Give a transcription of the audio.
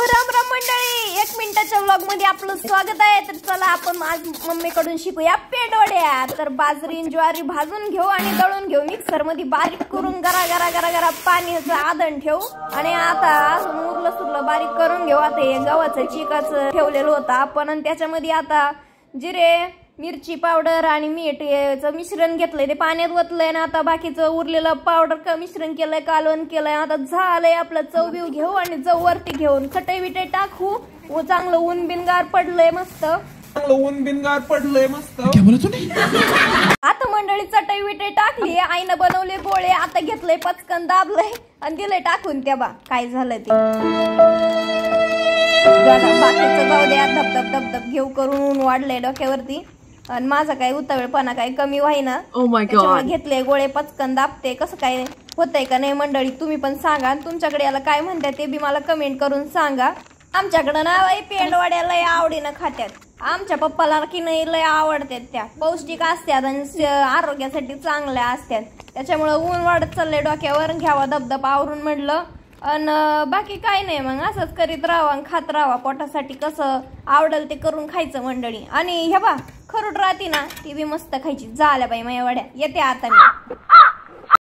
राम राम मंडळी, 1 मिनिटाच्या व्लॉग मध्ये आपलं स्वागत आहे। तर चला आपण आज मम्मीकडून शिकूया पेंडवड्या। तर बाजरी ज्वारी भाजून घेऊ आणि दळून घेऊ, मिक्सर मध्ये बारीक करून गरा गरा गरा गरा पाण्याचं आदण ठेवू आणि आता उरलं सुरलं बारीक करून घेऊ। आता हे गव्हाचं चिकाचं ठेवलेलं होतं आपण आणि त्याच्यामध्ये आता जिरे मिरची पावडर आणि मीठ याचं मिश्रण घेतलंय, ते पाण्यात ओतलंय ना। आता बाकीचं उरलेलं पावडर मिश्रण केलंय, कालवण केलंय। आता झालंय आपलं चव घेऊ आणि चव वरती घेऊन चटई बिटई टाकू। चांगलं ऊन बिनगार पडलंय मस्त, आता मंडळी चटई बिटई टाकली, आईनं बनवले गोळे। आता घेतलंय पचकन दाबलंय आणि दिलंय टाकून, त्या बा काय झालं ते बाकीचं जाऊ द्या। धबधब धबधब घेऊ करून ऊन वाढलंय डोक्यावरती आणि माझा काय उतावळपणा काय कमी व्हायना। घेतले गोळे पचकन दाबते, कसं काय होतंय का नाही मंडळी तुम्ही पण सांगा। तुमच्याकडे याला काय म्हणतात ते बी मला कमेंट करून सांगा। आमच्याकडं ना पेंडवड्या लय आवडीनं खात्यात, आमच्या पप्पाला की नाही लय आवडतात, त्या पौष्टिक असतात आणि आरोग्यासाठी चांगल्या असतात। त्याच्यामुळे ऊन वाढत चाललंय डोक्यावर, घ्यावा धबधब आवरून म्हणलं आणि बाकी काय नाही, मग असंच करीत राहावं आणि खात राहावा। पोटासाठी कसं आवडेल ते करून खायचं मंडळी। आणि हे बा खरूट राहते ना, ती बी मस्त खायची। झाल्या बाई माझ्या वड्या, येते आता मी।